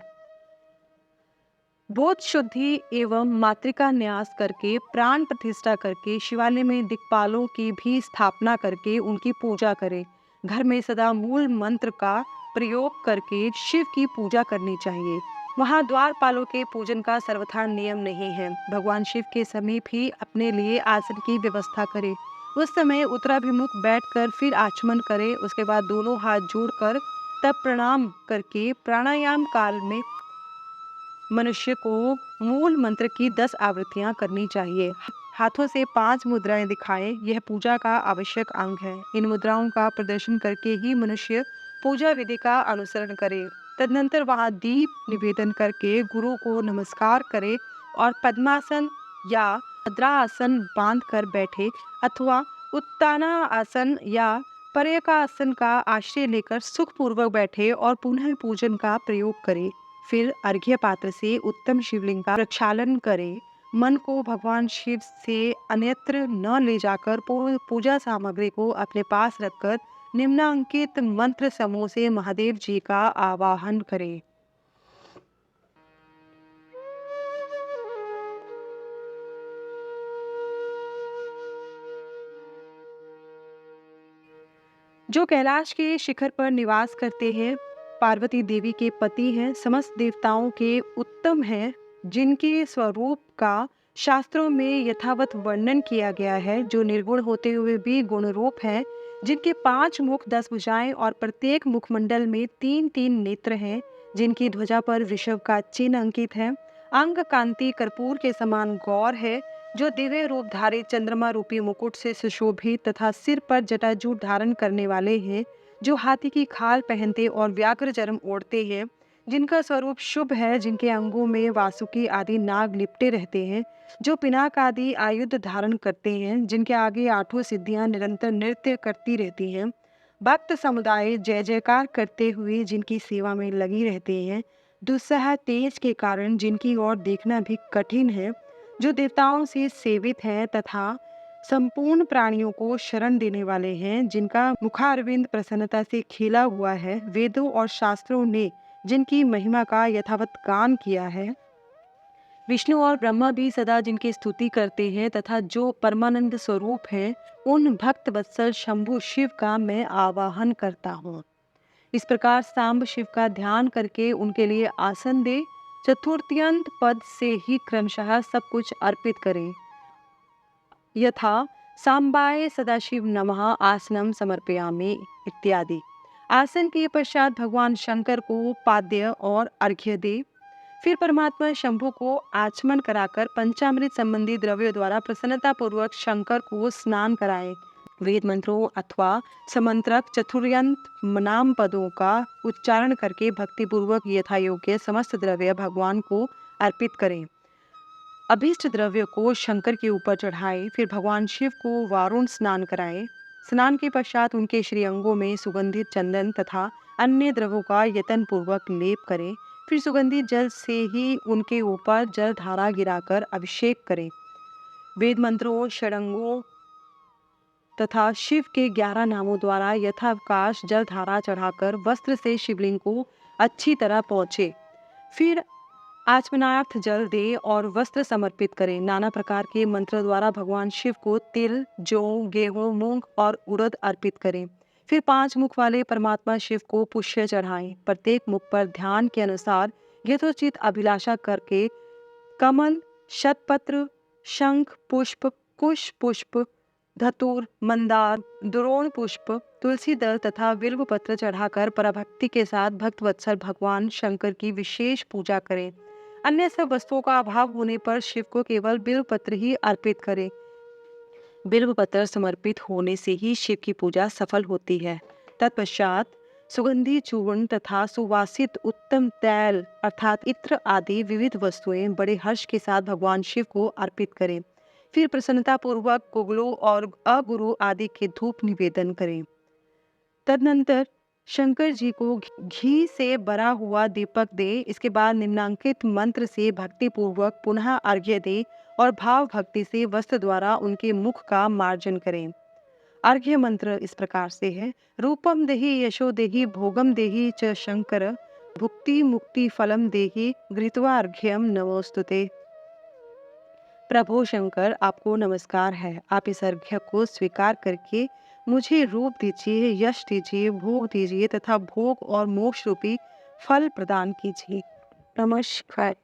बोध शुद्धि एवं मातृका न्यास करके प्राण प्रतिष्ठा करके शिवालय में दिक्पालों की भी स्थापना करके उनकी पूजा करें। घर में सदा मूल मंत्र का प्रयोग करके शिव की पूजा करनी चाहिए। वहाँ द्वारपालों के पूजन का सर्वथा नियम नहीं है। भगवान शिव के समीप ही अपने लिए आसन की व्यवस्था करें। उस समय उत्तराभिमुख बैठकर फिर आचमन करें। उसके बाद दोनों हाथ जोड़कर तब प्रणाम करके प्राणायाम काल में मनुष्य को मूल मंत्र की 10 आवृत्तियां करनी चाहिए। हाथों से 5 मुद्राएं दिखाएं, यह पूजा का आवश्यक अंग है। इन मुद्राओं का प्रदर्शन करके ही मनुष्य पूजा विधि का अनुसरण करे। तदनंतर वहां दीप निवेदन करके गुरु को नमस्कार करे और पद्मासन या भद्रासन बांध कर बैठे अथवा उत्ताना आसन या पर्यकासन का आश्रय लेकर सुखपूर्वक बैठे और पुनः पूजन का प्रयोग करे। फिर अर्घ्य पात्र से उत्तम शिवलिंग का प्रक्षालन करें। मन को भगवान शिव से अन्यत्र न ले जाकर पूर्व पूजा सामग्री को अपने पास रखकर निम्नांकित मंत्र समूह से महादेव जी का आवाहन करें। जो कैलाश के शिखर पर निवास करते हैं, पार्वती देवी के पति हैं, समस्त देवताओं के उत्तम हैं, जिनके स्वरूप का शास्त्रों में यथावत वर्णन किया गया है, जो निर्गुण होते हुए भी गुण रूप हैं, जिनके 5 मुख 10 भुजाएं और प्रत्येक मुखमंडल में 3-3 नेत्र हैं, जिनकी ध्वजा पर वृषभ का चिन्ह अंकित है, अंग कांति कर्पूर के समान गौर है, जो दिव्य रूप धारी चंद्रमा रूपी मुकुट से सुशोभित तथा सिर पर जटाजूट धारण करने वाले हैं, जो हाथी की खाल पहनते और व्याघ्र चर्म ओढ़ते हैं, जिनका स्वरूप शुभ है, जिनके अंगों में वासुकी आदि नाग लिपटे रहते हैं, जो पिनाक आदि आयुध धारण करते हैं, जिनके आगे 8 सिद्धियां निरंतर नृत्य करती रहती हैं, भक्त समुदाय जय जयकार करते हुए जिनकी सेवा में लगी रहते हैं, दुस्सह तेज के कारण जिनकी ओर देखना भी कठिन है, जो देवताओं से सेवित हैं तथा संपूर्ण प्राणियों को शरण देने वाले हैं, जिनका मुखारविंद प्रसन्नता से खिला हुआ है, वेदों और शास्त्रों ने जिनकी महिमा का यथावत गान किया है, विष्णु और ब्रह्मा भी सदा जिनकी स्तुति करते हैं तथा जो परमानंद स्वरूप हैं, उन भक्त वत्सल शंभु शिव का मैं आवाहन करता हूँ। इस प्रकार सांब शिव का ध्यान करके उनके लिए आसन दे। चतुर्थ्यंत पद से ही क्रमशः सब कुछ अर्पित करें। यथा सांबाय सदाशिव नमः आसनम समर्पयामि इत्यादि। आसन के पश्चात भगवान शंकर को पाद्य और अर्घ्य दे। फिर परमात्मा शंभु को आचमन कराकर पंचामृत संबंधी द्रव्यों द्वारा प्रसन्नता पूर्वक शंकर को स्नान कराएं। वेद मंत्रों अथवा समंत्रक चतुर्यंत नाम पदों का उच्चारण करके भक्ति पूर्वक यथा योग्य समस्त द्रव्य भगवान को अर्पित करें। अभीष्ट द्रव्य को शंकर के ऊपर चढ़ाएं। फिर भगवान शिव को वारुण स्नान कराएं। स्नान के पश्चात उनके श्रीअंगों में सुगंधित चंदन तथा अन्य द्रव्यों का यत्न पूर्वक लेप करें। फिर सुगंधित जल से ही उनके ऊपर जल धारा गिराकर अभिषेक करें। वेद मंत्रों षडंगों तथा शिव के 11 नामों द्वारा यथावकाश जल धारा चढ़ाकर वस्त्र से शिवलिंग को अच्छी तरह पोंछे। फिर आचमनार्थ जल दे और वस्त्र समर्पित करें। नाना प्रकार के मंत्र द्वारा भगवान शिव को तिल, जौ, गेहूं, मूंग और उड़द अर्पित करें। फिर 5 मुख वाले परमात्मा शिव को पुष्य चढ़ाएं। प्रत्येक मुख पर ध्यान के अनुसार यथोचित अभिलाषा करके कमल, शतपत्र, शंख पुष्प, कुश पुष्प, धतूर, मंदार, द्रोण पुष्प, तुलसी दल तथा बिल्व पत्र चढ़ाकर पराभक्ति के साथ भक्तवत्सल भगवान शंकर की विशेष पूजा करें। अन्य सब वस्तुओं का अभाव होने पर शिव को केवल बिल्व पत्र ही अर्पित करें। बिल्व पत्र समर्पित होने से ही शिव की पूजा सफल होती है। तत्पश्चात सुगंधी चूर्ण तथा सुवासित उत्तम तैल अर्थात इत्र आदि विविध वस्तुएं बड़े हर्ष के साथ भगवान शिव को अर्पित करें। फिर प्रसन्नता पूर्वक कुगलों और अगुरु आदि के धूप निवेदन करें। तदनंतर शंकर जी को घी से भरा हुआ दीपक दे। इसके बाद निम्नांकित मंत्र से भक्ति पूर्वक पुनः अर्घ्य दे और भाव भक्ति से वस्त्र द्वारा उनके मुख का मार्जन करें। अर्घ्य मंत्र इस प्रकार से है। रूपम देहि यशो देहि भोगम देहि च शंकर भुक्ति मुक्ति फलम देहि घृत्वा अर्घ्यम नमोस्तुते। प्रभु शंकर, आपको नमस्कार है। आप इस अर्घ्य को स्वीकार करके मुझे रूप दीजिए, यश दीजिए, भोग दीजिए तथा भोग और मोक्ष रूपी फल प्रदान कीजिए। नमस्कार।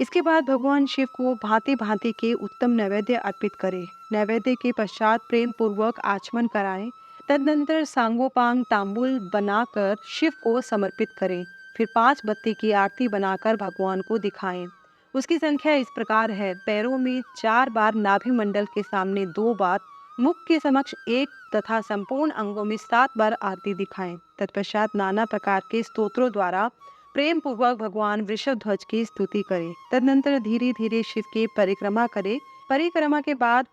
इसके बाद भगवान शिव को भांति भांति के उत्तम नैवेद्य अर्पित करें। नैवेद्य के पश्चात प्रेम पूर्वक आचमन कराएं। तदनंतर सांगोपांग तांबूल बनाकर शिव को समर्पित करें। फिर 5 बत्ती की आरती बनाकर भगवान को दिखाएं। उसकी संख्या इस प्रकार है। पैरों में 4 बार, नाभि मंडल के सामने 2 बार, मुख के समक्ष 1 तथा संपूर्ण अंगों में 7 बार आरती दिखाएं। तत्पश्चात नाना प्रकार के स्तोत्रों द्वारा प्रेम पूर्वक भगवान वृषभ ध्वज की स्तुति करें। तदनंतर धीरे धीरे शिव की परिक्रमा करें। परिक्रमा के बाद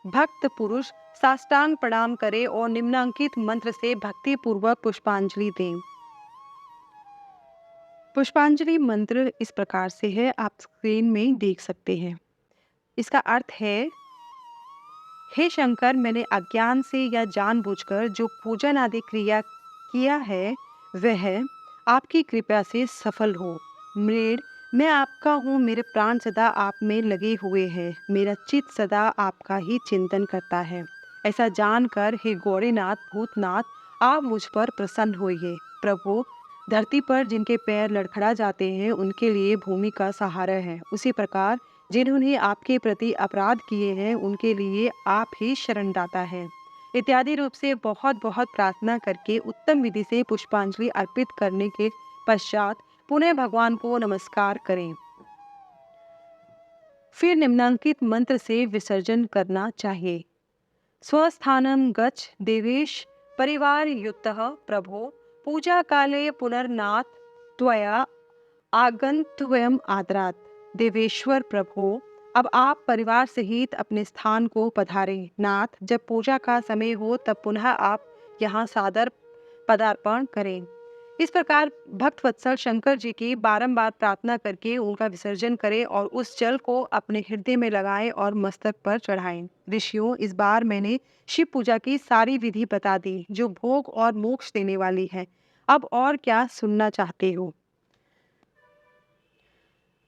भक्त पुरुष साष्टांग प्रणाम करे और निम्नांकित मंत्र से भक्ति पूर्वक पुष्पांजलि दें। पुष्पांजलि मंत्र इस प्रकार से है, आप स्क्रीन में देख सकते हैं। इसका अर्थ है, हे शंकर, मैंने अज्ञान से या जानबूझकर जो पूजन आदि क्रिया किया है वह आपकी कृपा से सफल हो। मृड, मैं आपका हूँ, मेरे प्राण सदा आप में लगे हुए हैं, मेरा चित्त सदा आपका ही चिंतन करता है। ऐसा जानकर हे गौरीनाथ भूतनाथ, आप मुझ पर प्रसन्न होइए। प्रभु, धरती पर जिनके पैर लड़खड़ा जाते हैं उनके लिए भूमि का सहारा है, उसी प्रकार जिन्होंने आपके प्रति अपराध किए हैं उनके लिए आप ही शरणदाता हैं। इत्यादि रूप से बहुत बहुत प्रार्थना करके उत्तम विधि से पुष्पांजलि अर्पित करने के पश्चात पुनः भगवान को नमस्कार करें। फिर निम्नांकित मंत्र से विसर्जन करना चाहिए। स्वस्थानं गच्छ देवेश परिवार युक्तः प्रभो पूजा काले पुनर्नाथ त्वया आगन्तव्यम् आदरात्। देवेश्वर प्रभो, अब आप परिवार सहित अपने स्थान को पधारें। नाथ, जब पूजा का समय हो तब पुनः आप यहाँ सादर पदार्पण करें। इस प्रकार भक्त वत्सल शंकर जी की बारंबार प्रार्थना करके उनका विसर्जन करें और उस जल को अपने हृदय में लगाएं और मस्तक पर चढ़ाएं। ऋषियों, इस बार मैंने शिव पूजा की सारी विधि बता दी जो भोग और मोक्ष देने वाली है। अब और क्या सुनना चाहते हो?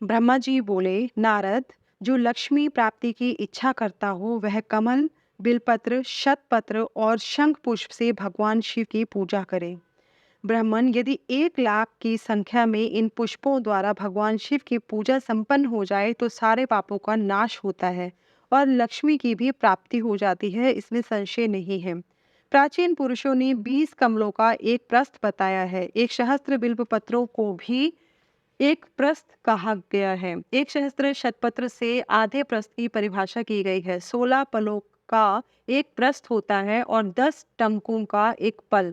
ब्रह्मा जी बोले, नारद, जो लक्ष्मी प्राप्ति की इच्छा करता हो वह कमल, बिलपत्र, शतपत्र और शंख पुष्प से भगवान शिव की पूजा करें। ब्राह्मण, यदि 1 लाख की संख्या में इन पुष्पों द्वारा भगवान शिव की पूजा संपन्न हो जाए तो सारे पापों का नाश होता है और लक्ष्मी की भी प्राप्ति हो जाती है, इसमें संशय नहीं है। प्राचीन पुरुषों ने 20 कमलों का एक प्रस्थ बताया है। एक सहस्त्र बिल्व पत्रों को भी एक प्रस्थ कहा गया है। एक सहस्त्र शतपत्र से आधे प्रस्थ की परिभाषा की गई है। 16 पलों का एक प्रस्थ होता है और 10 टंकों का एक पल।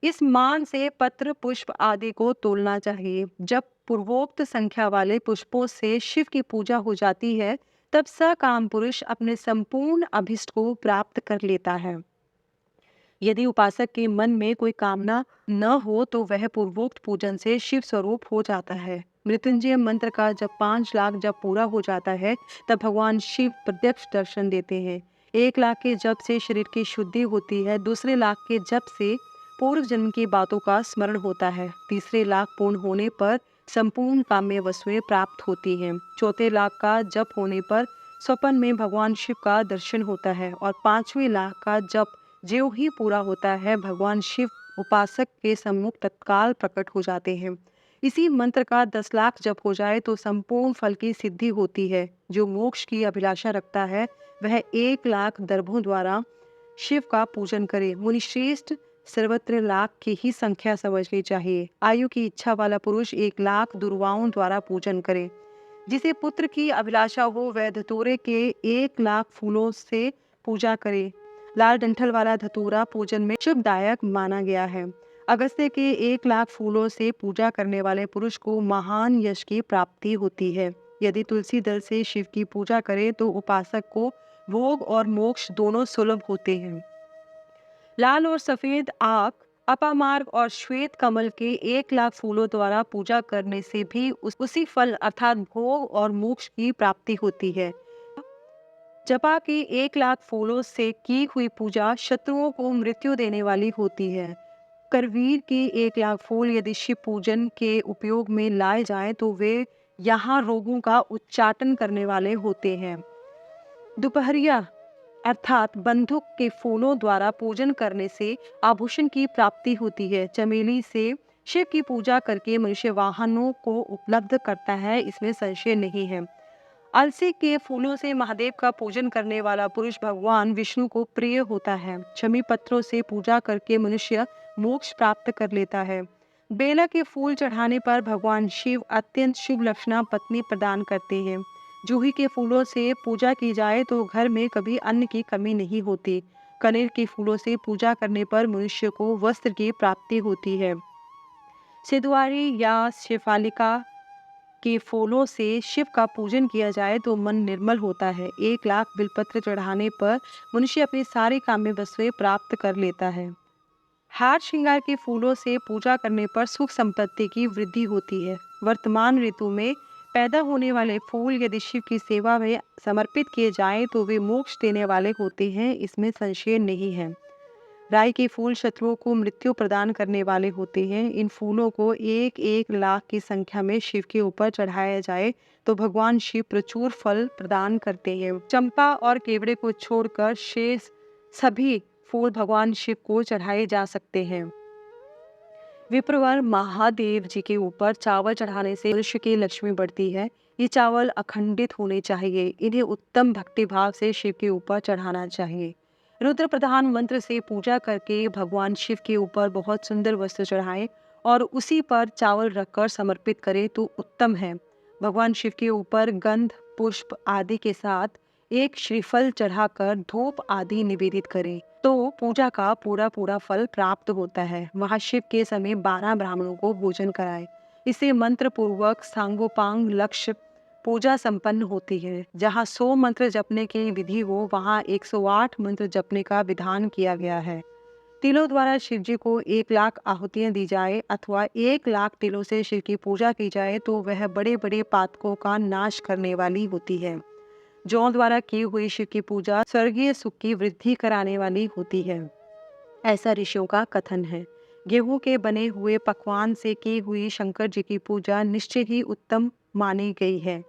इस मान से पत्र, पुष्प आदि को तोलना चाहिए। जब पूर्वोक्त संख्या वाले पुष्पों से शिव की पूजा हो जाती है, तब सकाम पुरुष अपने संपूर्ण अभिष्ट को प्राप्त कर लेता है। यदि उपासक के मन में कोई कामना न हो तो वह पूर्वोक्त पूजन से शिव स्वरूप हो जाता है। मृत्युंजय मंत्र का जब 5 लाख जब पूरा हो जाता है, तब भगवान शिव प्रत्यक्ष दर्शन देते हैं। 1 लाख के जप से शरीर की शुद्धि होती है। दूसरे लाख के जप से पूर्व जन्म की बातों का स्मरण होता है। तीसरे लाख पूर्ण होने पर संपूर्ण काम्य वस्तुएं प्राप्त होती हैं। चौथे लाख का जप होने पर स्वप्न में भगवान शिव का दर्शन होता है और 5वें लाख का जप ज्यों ही पूरा होता है, भगवान शिव उपासक के सम्मुख तत्काल प्रकट हो जाते हैं। इसी मंत्र का 10 लाख जप हो जाए तो संपूर्ण फल की सिद्धि होती है। जो मोक्ष की अभिलाषा रखता है वह 1 लाख दर्भों द्वारा शिव का पूजन करे। मुनिश्रेष्ठ, सर्वत्र लाख की ही संख्या समझनी चाहिए। आयु की इच्छा वाला पुरुष 1 लाख दुर्वाओं द्वारा पूजन करे। जिसे पुत्र की अभिलाषा हो वह धतूरे के 1 लाख फूलों से पूजा करे। लाल डंठल वाला धतूरा पूजन में शुभदायक माना गया है। अगस्त्य के 1 लाख फूलों से पूजा करने वाले पुरुष को महान यश की प्राप्ति होती है। यदि तुलसी दल से शिव की पूजा करे तो उपासक को भोग और मोक्ष दोनों सुलभ होते हैं। लाल और सफेद आक, अपामार्ग और श्वेत कमल के 1 लाख फूलों द्वारा पूजा करने से भी उसी फल अर्थात भोग और मोक्ष की प्राप्ति होती है। जपा के 1 लाख फूलों से की हुई पूजा शत्रुओं को मृत्यु देने वाली होती है। करवीर के 1 लाख फूल यदि शिव पूजन के उपयोग में लाए जाएं तो वे यहाँ रोगों का उच्चाटन करने वाले होते हैं। दोपहरिया अर्थात बंदूक के फूलों द्वारा पूजन करने से आभूषण की प्राप्ति होती है। चमेली से शिव की पूजा करके मनुष्य वाहनों को उपलब्ध करता है, इसमें संशय नहीं है। अलसी के फूलों से महादेव का पूजन करने वाला पुरुष भगवान विष्णु को प्रिय होता है। शमी पत्रों से पूजा करके मनुष्य मोक्ष प्राप्त कर लेता है। बेला के फूल चढ़ाने पर भगवान शिव अत्यंत शुभ लक्षणा पत्नी प्रदान करते हैं। जूही के फूलों से पूजा की जाए तो घर में कभी अन्न की कमी नहीं होती। कनेर के फूलों से पूजा करने पर मनुष्य को वस्त्र की प्राप्ति होती है। सिद्धवारी या शेफालिका के फूलों से शिव का पूजन किया जाए तो मन निर्मल होता है। 1 लाख बिलपत्र चढ़ाने पर मनुष्य अपनी सारी काम्य वस्तुएं प्राप्त कर लेता है। हार श्रृंगार के फूलों से पूजा करने पर सुख संपत्ति की वृद्धि होती है। वर्तमान ऋतु में पैदा होने वाले फूल यदि शिव की सेवा में समर्पित किए जाएं तो वे मोक्ष देने वाले होते हैं, इसमें संशय नहीं है। राई के फूल शत्रुओं को मृत्यु प्रदान करने वाले होते हैं। इन फूलों को 1-1 लाख की संख्या में शिव के ऊपर चढ़ाया जाए तो भगवान शिव प्रचुर फल प्रदान करते हैं। चंपा और केवड़े को छोड़कर शेष सभी फूल भगवान शिव को चढ़ाए जा सकते हैं। विप्रवर महादेव जी के ऊपर चावल चढ़ाने से मनुष्य की लक्ष्मी बढ़ती है। ये चावल अखंडित होने चाहिए। इन्हें उत्तम भक्तिभाव से शिव के ऊपर चढ़ाना चाहिए। रुद्र प्रधान मंत्र से पूजा करके भगवान शिव के ऊपर बहुत सुंदर वस्त्र चढ़ाएं और उसी पर चावल रखकर समर्पित करें तो उत्तम है। भगवान शिव के ऊपर गंध, पुष्प आदि के साथ एक श्रीफल चढ़ाकर धूप आदि निवेदित करें तो पूजा का पूरा फल प्राप्त होता है। महाशिव के समय 12 ब्राह्मणों को भोजन कराएं। इसे मंत्र पूर्वक सांगोपांग लक्ष्य पूजा संपन्न होती है। जहाँ 100 मंत्र जपने की विधि हो वहाँ 108 मंत्र जपने का विधान किया गया है। तिलों द्वारा शिव जी को 1 लाख आहुतियां दी जाए अथवा 1 लाख तिलों से शिव की पूजा की जाए तो वह बड़े बड़े पातकों का नाश करने वाली होती है। जौ द्वारा की हुई शिव की पूजा स्वर्गीय सुख की वृद्धि कराने वाली होती है, ऐसा ऋषियों का कथन है। गेहूं के बने हुए पकवान से की हुई शंकर जी की पूजा निश्चय ही उत्तम मानी गई है।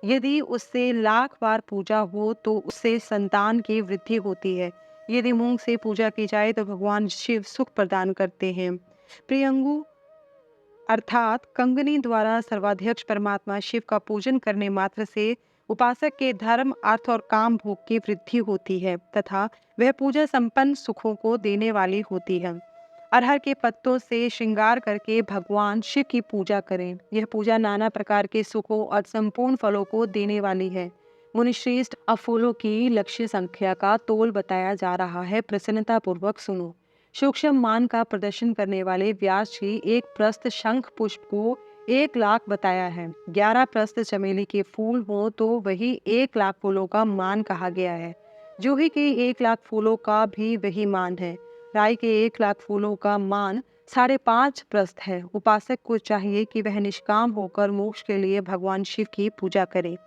यदि उससे लाख बार पूजा हो तो उससे संतान की वृद्धि होती है। यदि मूंग से पूजा की जाए तो भगवान शिव सुख प्रदान करते हैं। प्रियंगु अर्थात कंगनी द्वारा सर्वाध्यक्ष परमात्मा शिव का पूजन करने मात्र से उपासक के धर्म, अर्थ और काम भोग की वृद्धि होती है तथा वह पूजा संपन्न सुखों को देने वाली होती है। अरहर के पत्तों से श्रृंगार करके भगवान शिव की पूजा करें। यह पूजा नाना प्रकार के सुखों और संपूर्ण फलों को देने वाली है। मुनिश्रेष्ठ, अब फूलों की लक्ष्य संख्या का तोल बताया जा रहा है, प्रसन्नता पूर्वक सुनो। सूक्ष्म मान का प्रदर्शन करने वाले व्यास जी एक प्रस्थ शंख पुष्प को 1 लाख बताया है। 11 प्रस्थ चमेली के फूल हो तो वही 1 लाख फूलों का मान कहा गया है। जूही के 1 लाख फूलों का भी वही मान है। राई के 1 लाख फूलों का मान 5.5 प्रस्थ है। उपासक को चाहिए कि वह निष्काम होकर मोक्ष के लिए भगवान शिव की पूजा करे।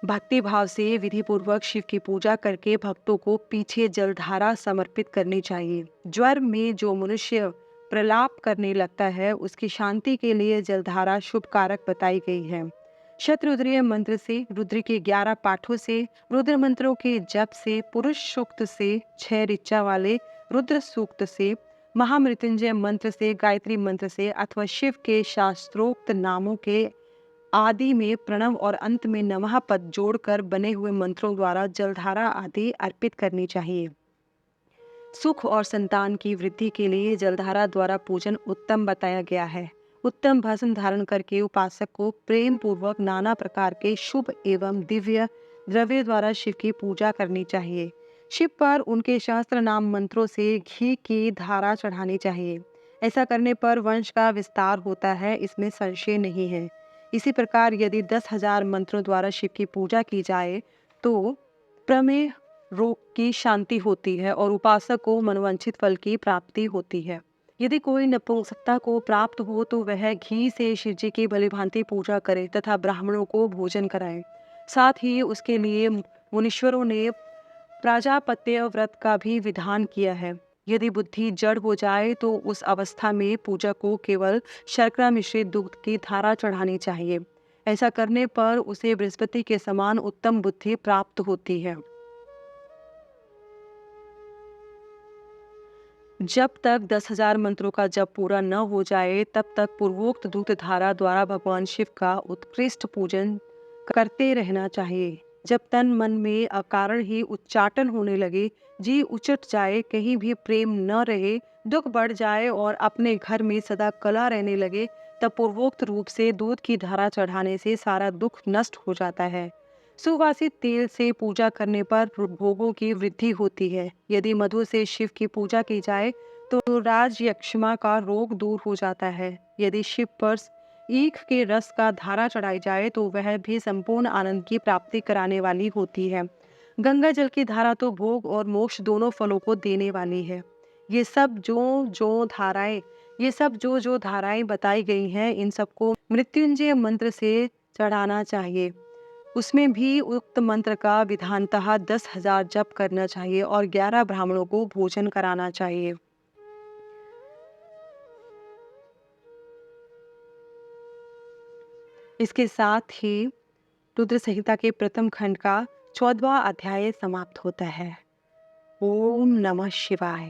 भक्ति भाव से विधि पूर्वक शिव की पूजा करके भक्तों को पीछे जलधारा समर्पित करनी चाहिए। ज्वर में जो मनुष्य प्रलाप करने लगता है उसकी शांति के लिए जलधारा शुभ कारक बताई गई है। शतरुद्रीय मंत्र से, रुद्र के 11 पाठों से, रुद्र मंत्रों के जप से, पुरुष सूक्त से, 6 ऋचा वाले रुद्र सूक्त से, महामृत्युंजय मंत्र से, गायत्री मंत्र से अथवा शिव के शास्त्रोक्त नामों के आदि में प्रणव और अंत में नमः पद जोड़कर बने हुए मंत्रों द्वारा जलधारा आदि अर्पित करनी चाहिए। सुख और संतान की वृद्धि के लिए जलधारा द्वारा पूजन उत्तम बताया गया है। उत्तम भस्म धारण करके उपासक को प्रेम पूर्वक नाना प्रकार के शुभ एवं दिव्य द्रव्य द्वारा शिव की पूजा करनी चाहिए। शिव पर उनके शास्त्र नाम मंत्रों से घी की धारा चढ़ानी चाहिए। ऐसा करने पर वंश का विस्तार होता है, इसमें संशय नहीं है। इसी प्रकार यदि 10,000 मंत्रों द्वारा शिव की पूजा की जाए तो प्रमेह रोग की शांति होती है और उपासक को मनोवांछित फल की प्राप्ति होती है। यदि कोई नपुंसकता को प्राप्त हो तो वह घी से शिवजी की भलीभांति पूजा करे तथा ब्राह्मणों को भोजन कराए। साथ ही उसके लिए मुनीश्वरों ने प्राजापत्य व्रत का भी विधान किया है। यदि बुद्धि जड़ हो जाए तो उस अवस्था में पूजक को केवल शर्करा मिश्रित दूध की धारा चढ़ानी चाहिए। ऐसा करने पर उसे बृहस्पति के समान उत्तम बुद्धि प्राप्त होती है। जब तक 10,000 मंत्रों का जप पूरा न हो जाए तब तक पूर्वोक्त दूत धारा द्वारा भगवान शिव का उत्कृष्ट पूजन करते रहना चाहिए। जब तन मन में अकारण ही उच्चाटन होने लगे, जी उचट जाए, कहीं भी प्रेम न रहे, दुख बढ़ जाए और अपने घर में सदा कलह रहने लगे, तब पूर्वोक्त रूप से दूध की धारा चढ़ाने से सारा दुख नष्ट हो जाता है। सुवासित तेल से पूजा करने पर भोगों की वृद्धि होती है। यदि मधु से शिव की पूजा की जाए तो राजयक्ष्मा का रोग दूर हो जाता है। यदि शिव पर ईख के रस का धारा चढ़ाई जाए तो वह भी संपूर्ण आनंद की प्राप्ति कराने वाली होती है। गंगा जल की धारा तो भोग और मोक्ष दोनों फलों को देने वाली है। ये सब जो धाराएं बताई गई हैं, इन सबको मृत्युंजय मंत्र से चढ़ाना चाहिए। उसमें भी उक्त मंत्र का विधानतः 10,000 जप करना चाहिए और 11 ब्राह्मणों को भोजन कराना चाहिए। इसके साथ ही रुद्र संहिता के प्रथम खंड का 14वां अध्याय समाप्त होता है। ओम नमः शिवाय।